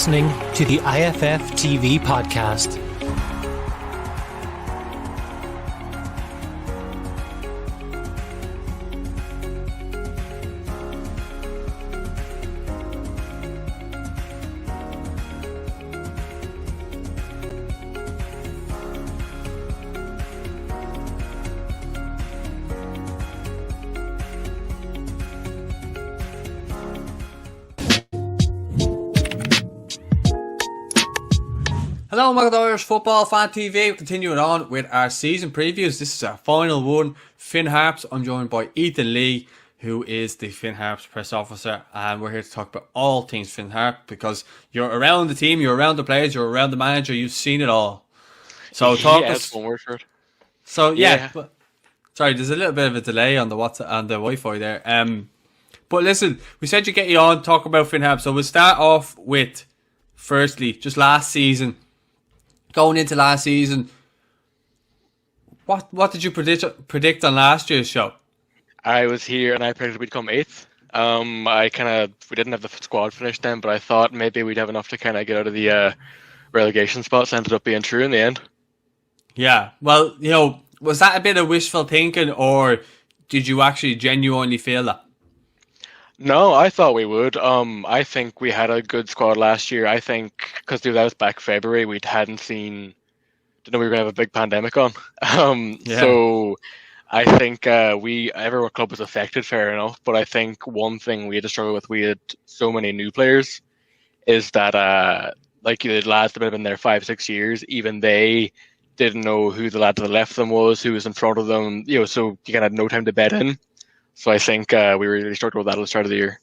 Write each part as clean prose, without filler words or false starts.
listening to the IFF TV podcast. Hello, welcome to Irish Football Fan TV. We're continuing on with our season previews. This is our final one. Finn Harps. I'm joined by Ethan Lee, who is the Finn Harps press officer, and we're here to talk about all things Finn Harps because you're around the team, you're around the players, you're around the manager. You've seen it all. So talk us. One word for it. So yeah. But, sorry, there's a little bit of a delay on the WhatsApp and the Wi-Fi there. But listen, we said you get you on talk about Finn Harps. So we'll start off with firstly just last season. Going into last season, what did you predict on last year's show? I was here and I predicted we'd come 8th. We didn't have the squad finished then, but I thought maybe we'd have enough to kind of get out of the relegation spots. Ended up being true in the end. Yeah, well, you know, was that a bit of wishful thinking, or did you actually genuinely feel that? No, I thought we would. I think we had a good squad last year. I think because that was back February, we didn't know we were going to have a big pandemic on. So I think every club was affected, fair enough. But I think one thing we had to struggle with, we had so many new players, is that like the lads that have been there 5-6 years, even they didn't know who the lad to the left of them was, who was in front of them. You know, so you kind of had no time to bed in. So I think we really struggled with that at the start of the year.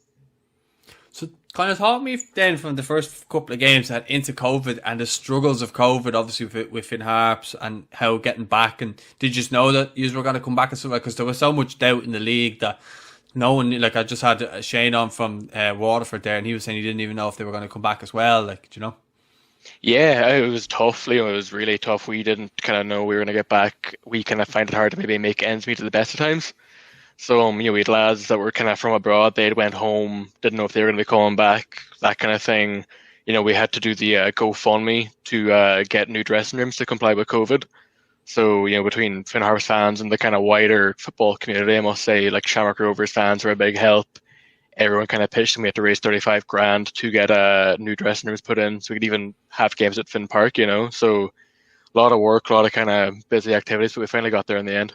So kind of talk me then from the first couple of games that into COVID and the struggles of COVID, obviously with Finn Harps and how getting back. And did you just know that you were going to come back and stuff? Because there was so much doubt in the league that no one, like I just had Shane on from Waterford there, and he was saying he didn't even know if they were going to come back as well. Like, do you know? Yeah, it was tough, Liam. It was really tough. We didn't kind of know we were going to get back. We kind of find it hard to maybe make ends meet at the best of times. So, you know, we had lads that were kind of from abroad. They'd went home, didn't know if they were going to be coming back, that kind of thing. You know, we had to do the GoFundMe to get new dressing rooms to comply with COVID. So, you know, between Finn Harps fans and the kind of wider football community, I must say, like Shamrock Rovers fans were a big help. Everyone kind of pitched, and we had to raise 35 grand to get new dressing rooms put in, so we could even have games at Finn Park, you know. So, a lot of work, a lot of kind of busy activities, but we finally got there in the end.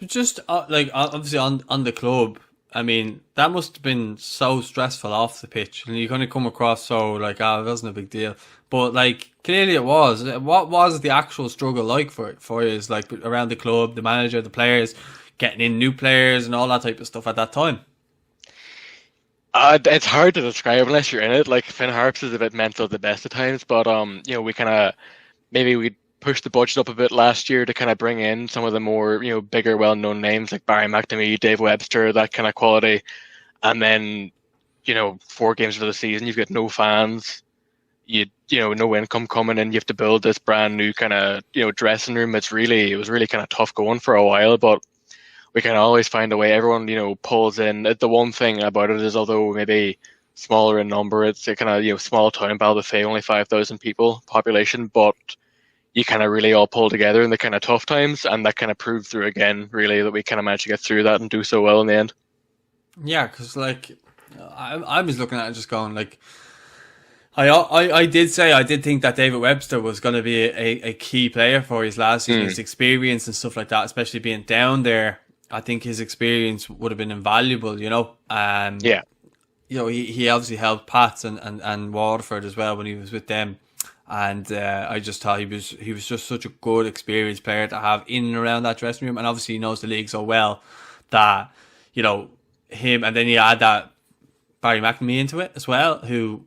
Just like obviously on the club, I mean, that must have been so stressful off the pitch, and you kind of come across so like, it wasn't a big deal, but like clearly it was. What was the actual struggle like for you? Like around the club, the manager, the players, getting in new players, and all that type of stuff at that time. It's hard to describe unless you're in it. Like Finn Harps is a bit mental at the best of times, but you know, we kind of we pushed the budget up a bit last year to kind of bring in some of the more, you know, bigger, well-known names like Barry McNamee, Dave Webster, that kind of quality. And then, you know, 4 games of the season, you've got no fans, you know, no income coming in. You have to build this brand new kind of, you know, dressing room. It was really kind of tough going for a while, but we can always find a way. Everyone, you know, pulls in. The one thing about it is, although maybe smaller in number, it's a kind of, you know, small town, Ballybofey, only 5,000 people population, but you kind of really all pull together in the kind of tough times, and that kind of proved through again, really, that we kind of managed to get through that and do so well in the end. Yeah, because like I was looking at it just going like, I did think that David Webster was going to be a key player for his last season, his experience and stuff like that, especially being down there. I think his experience would have been invaluable, you know. Yeah, you know, he obviously helped Pats and Waterford as well when he was with them. And I just thought he was just such a good experienced player to have in and around that dressing room, and obviously he knows the league so well that, you know, him, and then you add that Barry McNamee into it as well, who,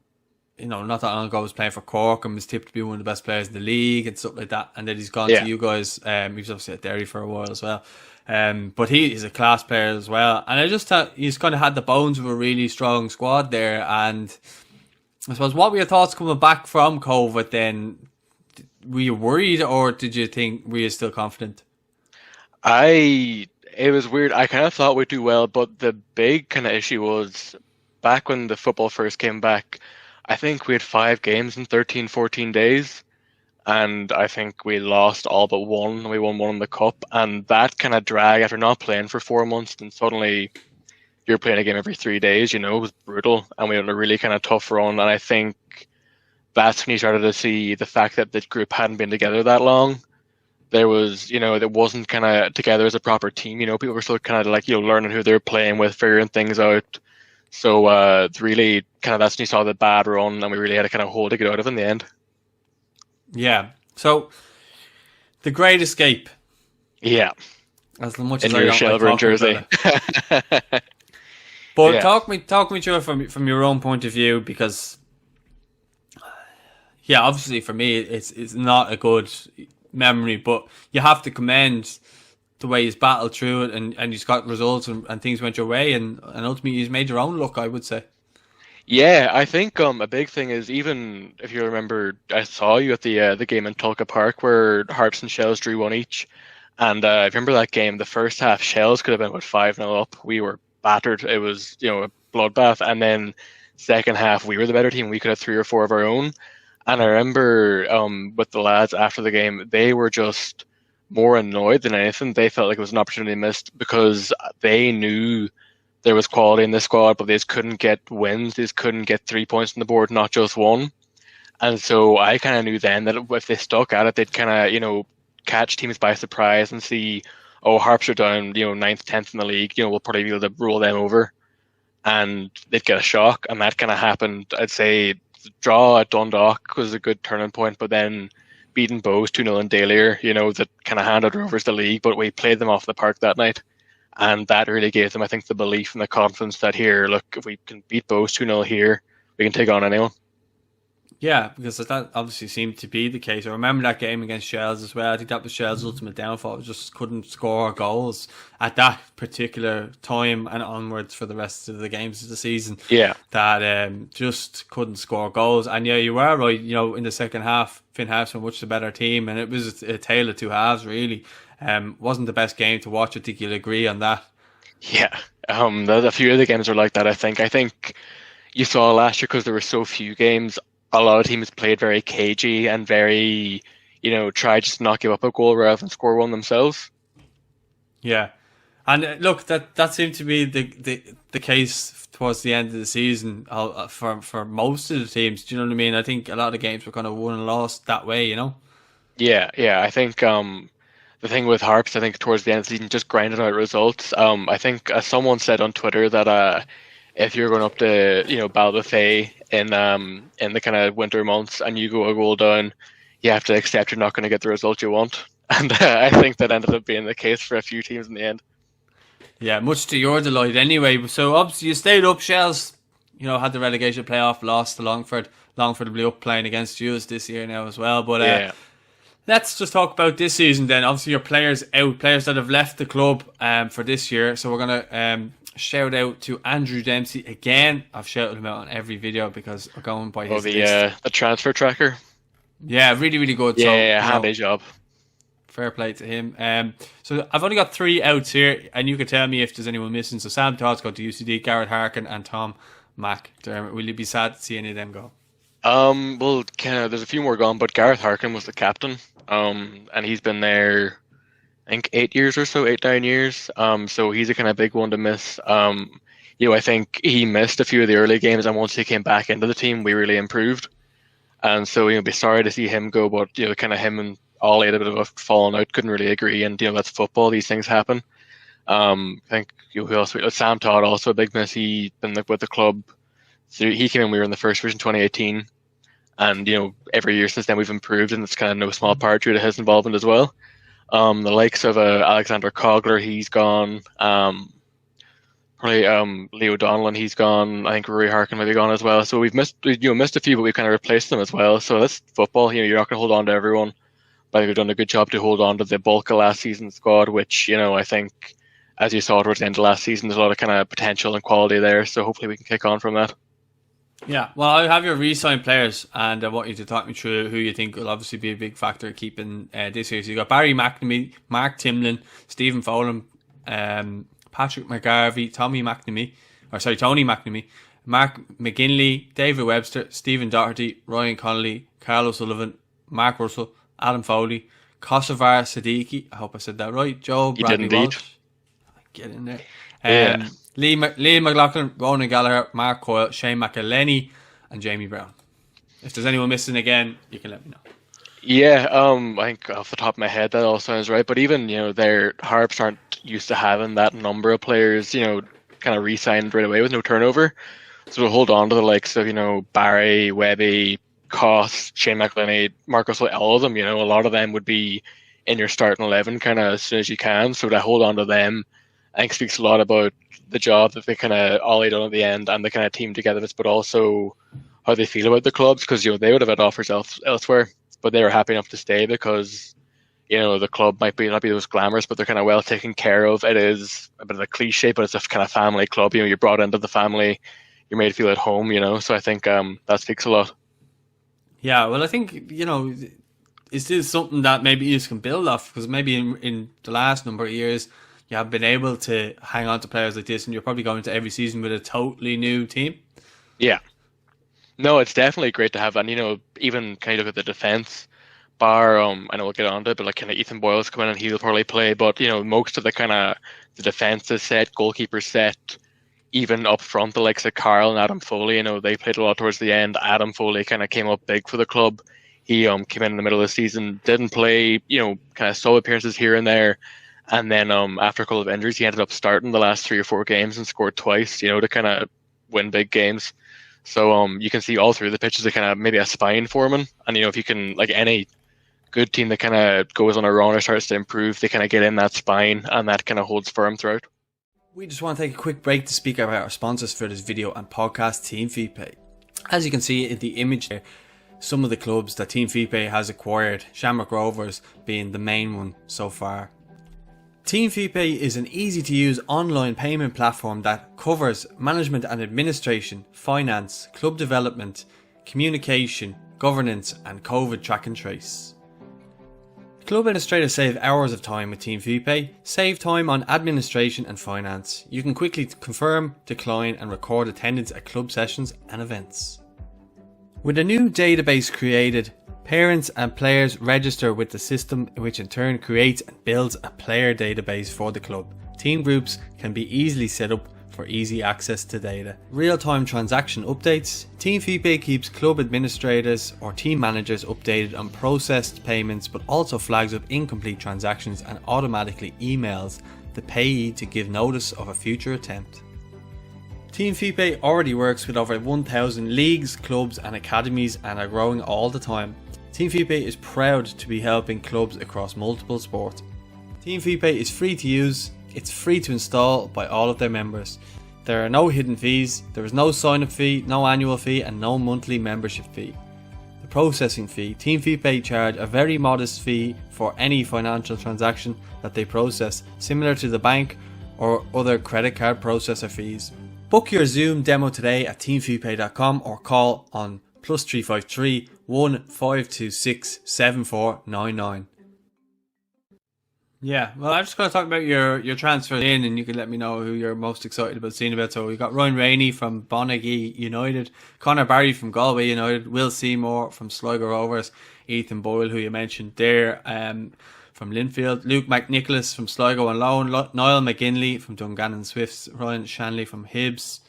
you know, not that long ago was playing for Cork and was tipped to be one of the best players in the league and stuff like that, and then he's gone to you guys. He was obviously at Derry for a while as well, but he is a class player as well, and I just thought he's kind of had the bones of a really strong squad there. And I suppose, what were your thoughts coming back from COVID then? Were you worried, or were you still confident? It was weird. I kind of thought we'd do well, but the big kind of issue was back when the football first came back, I think we had 5 games in 13, 14 days. And I think we lost all but one, and we won one in the cup. And that kind of drag after not playing for 4 months, and suddenly you're playing a game every 3 days, it was brutal. And we had a really kind of tough run. And I think that's when you started to see the fact that the group hadn't been together that long. There was, it wasn't kind of together as a proper team. People were still kind of like, learning who they're playing with, figuring things out. So really kind of that's when you saw the bad run, and we really had to kind of hold to get out of in the end. Yeah. So the Great Escape. Yeah. As much in as your Shelburne jersey. But yeah. talk me through it from your own point of view, because obviously for me it's not a good memory, but you have to commend the way he's battled through it, and he's got results and things went your way, and ultimately he's made your own luck, I would say. Yeah, I think a big thing is, even if you remember, I saw you at the game in Tulka Park where Harps and Shells drew one each, and I remember that game. The first half, Shells could have been about 5-0 up. We were battered. It was a bloodbath, and then second half we were the better team. We could have 3 or 4 of our own, and I remember with the lads after the game, they were just more annoyed than anything. They felt like it was an opportunity missed because they knew there was quality in the squad, but they just couldn't get wins. They just couldn't get 3 points on the board, not just one. And so I kind of knew then that if they stuck at it, they'd kind of, catch teams by surprise and see, oh, Harps are down, 9th, 10th in the league. We'll probably be able to roll them over. And they'd get a shock. And that kind of happened. I'd say the draw at Dundalk was a good turning point, but then beating Bows 2-0 in Dalier, that kind of handed Rovers the league, but we played them off the park that night. And that really gave them, I think, the belief and the confidence that here, look, if we can beat Bows 2-0 here, we can take on anyone. Yeah, because that obviously seemed to be the case. I remember that game against Shells as well. I think that was Shells' ultimate downfall. Just couldn't score goals at that particular time and onwards for the rest of the games of the season. Yeah. That just couldn't score goals. And yeah, you were right. In the second half, Finn Harps were much the better team, and it was a tale of two halves, really. Wasn't the best game to watch. I think you'll agree on that. Yeah. A few of the games are like that, I think. I think you saw last year, because there were so few games, a lot of teams played very cagey and very, tried just to not give up a goal rather than score one themselves. Yeah. And look, that seemed to be the case towards the end of the season for most of the teams. Do you know what I mean? I think a lot of the games were kind of won and lost that way, Yeah. I think the thing with Harps, I think towards the end of the season, just grinding out results. I think someone said on Twitter that if you're going up to Ballybofey in the kind of winter months and you go a goal down, you have to accept you're not going to get the result you want. And I think that ended up being the case for a few teams in the end. Yeah, much to your delight anyway. So obviously you stayed up. Shells, had the relegation playoff, lost to Longford. Longford will be up playing against you this year now as well. But let's just talk about this season then. Obviously your players out, players that have left the club for this year. So we're going to shout out to Andrew Dempsey again. I've shouted him out on every video because we're going by his list. The transfer tracker. Yeah, really, really good. Yeah, handy job. Fair play to him. So I've only got 3 outs here, and you can tell me if there's anyone missing. So Sam Todd's got to UCD, Garrett Harkin, and Tom McDermott. Will you be sad to see any of them go? Well, there's a few more gone, but Gareth Harkin was the captain. And he's been there, I think 8 years or so, 9 years. So he's a kind of big one to miss. I think he missed a few of the early games, and once he came back into the team, we really improved. And so, be sorry to see him go, but kind of him and Ollie had a bit of a falling out, couldn't really agree, and that's football; these things happen. I think who else? Sam Todd, also a big miss. He's been with the club. So he came in. We were in the first division 2018, and every year since then we've improved, and it's kind of no small part due to his involvement as well. The likes of Alexander Cogler, he's gone. Probably Leo Donnellan, he's gone. I think Rory Harkin might be gone as well. So we've missed a few, but we've kind of replaced them as well. So that's football. You're not going to hold on to everyone, but I think we've done a good job to hold on to the bulk of last season's squad, which I think, as you saw towards the end of last season, there's a lot of kind of potential and quality there. So hopefully we can kick on from that. Yeah, well, I have your re-signed players, and I want you to talk me through who you think will obviously be a big factor keeping this year. So you got Barry McNamee, Mark Timlin, Stephen Folham, Patrick McGarvey, Tony McNamee, Mark McGinley, David Webster, Stephen Doherty, Ryan Connolly, Carl O'Sullivan, Mark Russell, Adam Foley, Kosovar Siddiqui, I hope I said that right, Joe You did Bradley indeed. Walsh, get in there, Yeah. Liam McLaughlin, Ronan Gallagher, Mark Coyle, Shane McElhenney, and Jamie Brown. If there's anyone missing again, you can let me know. Yeah, I think off the top of my head that all sounds right. But even, their Harps aren't used to having that number of players, kind of re-signed right away with no turnover. So to hold on to the likes of, Barry, Webby, Koss, Shane McElhenney, Marcus, all of them, a lot of them would be in your starting 11 kind of as soon as you can. So to hold on to them, I think speaks a lot about the job that they kind of all done at the end and the kind of team togetherness, but also how they feel about the clubs, because they would have had offers elsewhere, but they were happy enough to stay because the club might not be those glamorous, but they're kind of well taken care of. It is a bit of a cliche, but it's a kind of family club. You're brought into the family, you're made to feel at home. So I think that speaks a lot. Yeah, well, I think is this something that maybe you can build off, because maybe in the last number of years you have been able to hang on to players like this, and you're probably going to every season with a totally new team. Yeah. No, it's definitely great to have, and even kind of look at the defense. Bar, I know we'll get on to it, but like kind of Ethan Boyle's coming in and he'll probably play. But most of the kind of the defense is set, goalkeeper set, even up front, the likes of Carl and Adam Foley. They played a lot towards the end. Adam Foley kind of came up big for the club. He came in the middle of the season, didn't play, kind of solo appearances here and there, and then after a couple of injuries, he ended up starting the last 3 or 4 games and scored twice. To kind of win big games. So you can see all through the pitches, a kind of maybe a spine for him. And if you can, like any good team that kind of goes on a run or starts to improve, they kind of get in that spine and that kind of holds firm throughout. We just want to take a quick break to speak about our sponsors for this video and podcast, Team FeePay. As you can see in the image there, some of the clubs that Team FeePay has acquired, Shamrock Rovers being the main one so far. Team FeePay is an easy to use online payment platform that covers management and administration, finance, club development, communication, governance and COVID track and trace. Club administrators save hours of time with Team FeePay, save time on administration and finance. You can quickly confirm, decline and record attendance at club sessions and events. With a new database created, parents and players register with the system, which in turn creates and builds a player database for the club. Team groups can be easily set up for easy access to data. Real-time transaction updates. Team FeePay keeps club administrators or team managers updated on processed payments, but also flags up incomplete transactions and automatically emails the payee to give notice of a future attempt. Team FeePay already works with over 1,000 leagues, clubs and academies and are growing all the time. Team FeePay is proud to be helping clubs across multiple sports. Team FeePay is free to use, it's free to install by all of their members. There are no hidden fees, there is no sign-up fee, no annual fee and no monthly membership fee. The processing fee. Team FeePay charge a very modest fee for any financial transaction that they process, similar to the bank or other credit card processor fees. Book your Zoom demo today at teamfeepay.com or call on +353 1526 7499. Yeah, well, I'm just going to talk about your transfer in, and you can let me know who you're most excited about seeing about. So we got Ryan Rainey from Bonaghy United, Conor Barry from Galway United, Will Seymore from Sligo Rovers, Ethan Boyle, who you mentioned there, from Linfield, Luke McNicholas from Sligo on loan, Niall McGinley from Dungannon Swifts, Ryan Shanley from Hibs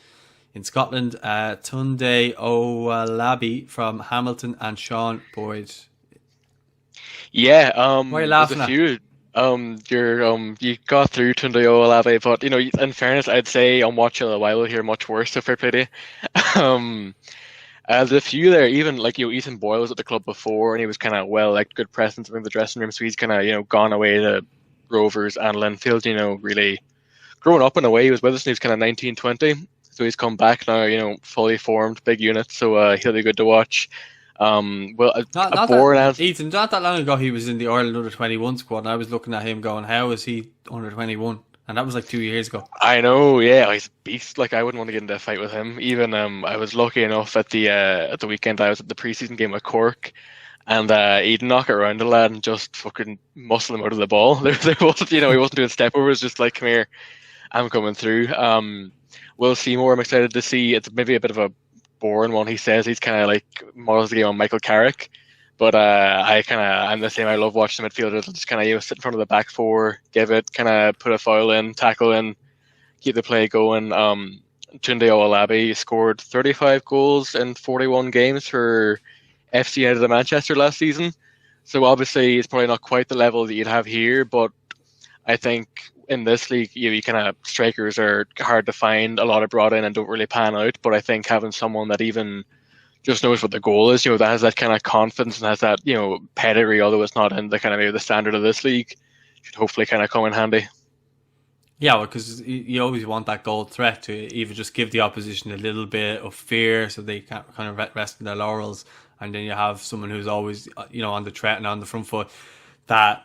in Scotland, Tunde Owalabi from Hamilton, and Sean Boyd. Yeah, Why are you laughing there's a few. You got through Tunde Owalabi, but in fairness, I'd say on Watch Owalabi here much worse. So fair play to you. There's a few there. Even Ethan Boyle was at the club before, and he was kind of good presence in the dressing room. So he's kind of gone away to Rovers and Linfield. Really growing up in a way. He was with us when he was kind of 19, 20. So he's come back now. Fully formed, big unit. So he'll be good to watch. Ethan, not that long ago he was in the Ireland under 21 squad, and I was looking at him going, how is he under 21? And that was 2 years ago. I know, yeah, he's a beast. I wouldn't want to get into a fight with him. Even I was lucky enough at the weekend. I was at the preseason game with Cork, and he'd knock it around the lad and just fucking muscle him out of the ball. There wasn't, he wasn't doing step overs. Just come here, I'm coming through. Will Seymore, I'm excited to see. It's maybe a bit of a boring one. He says he's kind of like models the game on Michael Carrick. But I'm the same. I love watching the midfielders just kind of sit in front of the back four, give it, kind of put a foul in, tackle in, keep the play going. Tunde Owalabi scored 35 goals in 41 games for FC United of Manchester last season. So obviously it's probably not quite the level that you'd have here, but I think in this league, you kind of strikers are hard to find. A lot are brought in and don't really pan out. But I think having someone that even just knows what the goal is, that has that kind of confidence and has that, pedigree, although it's not in the kind of maybe the standard of this league, should hopefully kind of come in handy. Yeah, well, because you always want that goal threat to even just give the opposition a little bit of fear so they can kind of rest in their laurels. And then you have someone who's always, on the threat and on the front foot that,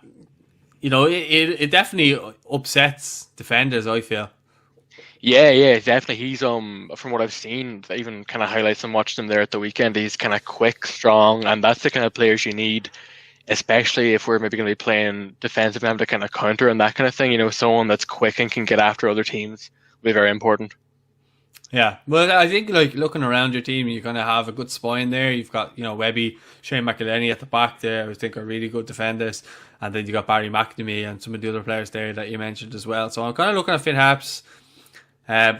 it definitely upsets defenders, I feel. Yeah, definitely. He's from what I've seen, even kind of highlights and watched him there at the weekend. He's kind of quick, strong, and that's the kind of players you need, especially if we're maybe going to be playing defensive and to kind of counter and that kind of thing. Someone that's quick and can get after other teams will be very important. Yeah, well, I think looking around your team, you're going to have a good spine there. You've got Webby, Shane McElhenney at the back there. I think are really good defenders, and then you got Barry McNamee and some of the other players there that you mentioned as well. So I'm kind of looking at Finn Harps.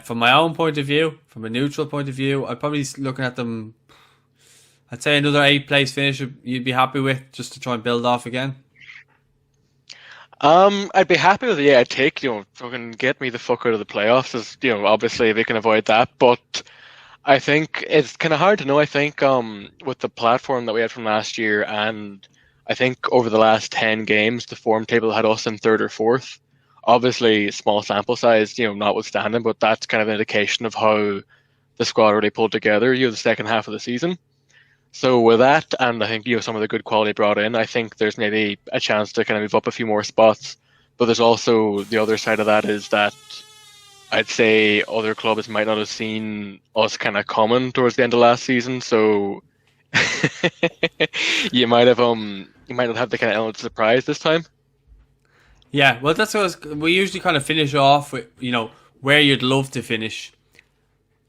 From my own point of view, from a neutral point of view, I'd probably looking at them. I'd say another 8th place finish you'd be happy with, just to try and build off again. I'd be happy with I'd take, fucking get me the fuck out of the playoffs, as, obviously we can avoid that, but I think it's kind of hard to know. I think, with the platform that we had from last year, and I think over the last 10 games, the form table had us in 3rd or 4th. Obviously, small sample size, notwithstanding, but that's kind of an indication of how the squad really pulled together, the second half of the season. So with that, and I think some of the good quality brought in, I think there's maybe a chance to kind of move up a few more spots. But there's also the other side of that is that I'd say other clubs might not have seen us kind of coming towards the end of last season. So you might not have the kind of element of surprise this time. Yeah, well, that's what we usually kind of finish off with, where you'd love to finish,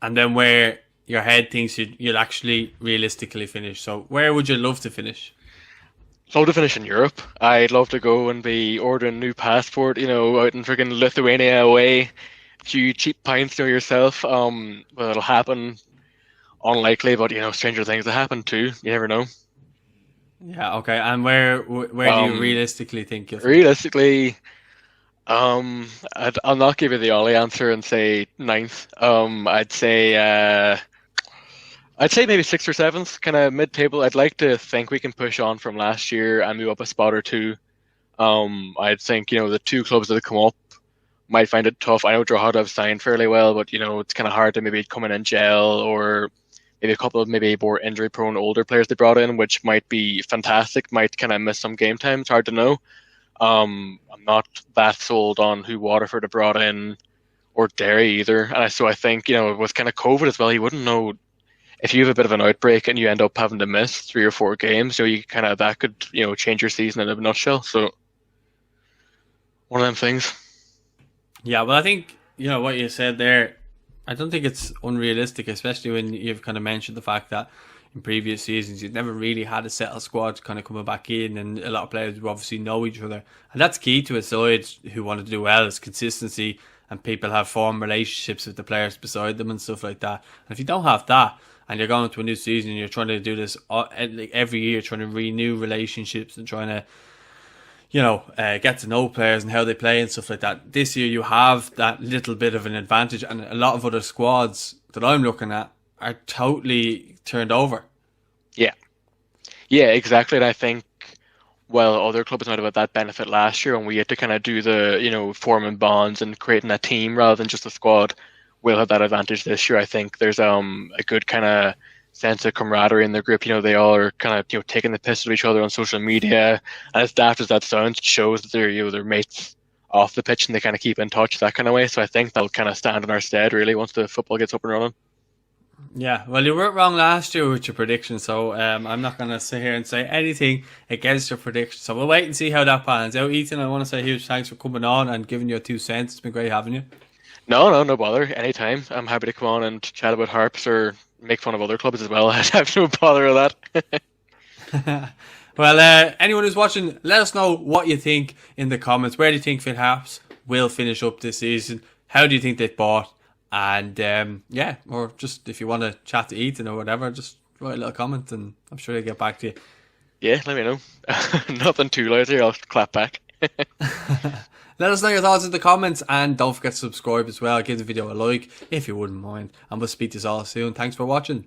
and then where your head thinks you'd actually realistically finish. So where would you love to finish? I'd love to finish in Europe. I'd love to go and be ordering a new passport, out in freaking Lithuania away. A few cheap pints, yourself. Well, it'll happen. Unlikely, but, stranger things have happened too. You never know. Yeah, okay. And where do you realistically think you'll finish? Realistically, I'll not give you the Ollie answer and say 9th. I'd say maybe 6th or 7th, kind of mid-table. I'd like to think we can push on from last year and move up a spot or two. I'd think, the 2 clubs that have come up might find it tough. I know Drogheda have signed fairly well, but, it's kind of hard to maybe come in and gel, or maybe a couple of maybe more injury-prone older players they brought in, which might be fantastic, might kind of miss some game time. It's hard to know. I'm not that sold on who Waterford have brought in, or Derry either. And so I think, with kind of COVID as well, you wouldn't know. If you have a bit of an outbreak and you end up having to miss 3 or 4 games, that could, change your season in a nutshell. So one of them things. Yeah, well, I think, what you said there, I don't think it's unrealistic, especially when you've kind of mentioned the fact that in previous seasons you've never really had a settled squad kind of coming back in, and a lot of players who obviously know each other. And that's key to a side who want to do well, is consistency, and people have formed relationships with the players beside them and stuff like that. And if you don't have that, and you're going into a new season and you're trying to do this every year, trying to renew relationships and trying to, get to know players and how they play and stuff like that. This year you have that little bit of an advantage, and a lot of other squads that I'm looking at are totally turned over. Yeah, exactly. And I think, other clubs might have had that benefit last year, and we had to kind of do the, forming bonds and creating a team rather than just a squad. We'll have that advantage this year. I think there's a good kind of sense of camaraderie in the group. They all are kind of taking the piss of each other on social media, and as daft as that sounds, it shows that they're mates off the pitch and they kind of keep in touch that kind of way. So I think that'll kind of stand in our stead really once the football gets up and running. Yeah, well, you weren't wrong last year with your prediction, so I'm not going to sit here and say anything against your prediction. So we'll wait and see how that pans out. Ethan, I want to say a huge thanks for coming on and giving your 2 cents. It's been great having you. No bother. Anytime. I'm happy to come on and chat about harps or make fun of other clubs as well. I have no bother with that. Well, anyone who's watching, let us know what you think in the comments. Where do you think Finn Harps will finish up this season? How do you think they've bought? And yeah, or just if you want to chat to Ethan or whatever, just write a little comment and I'm sure they'll get back to you. Yeah, let me know. Nothing too loud here. I'll clap back. Let us know your thoughts in the comments and don't forget to subscribe as well. Give the video a like if you wouldn't mind. And we'll speak to you all soon. Thanks for watching.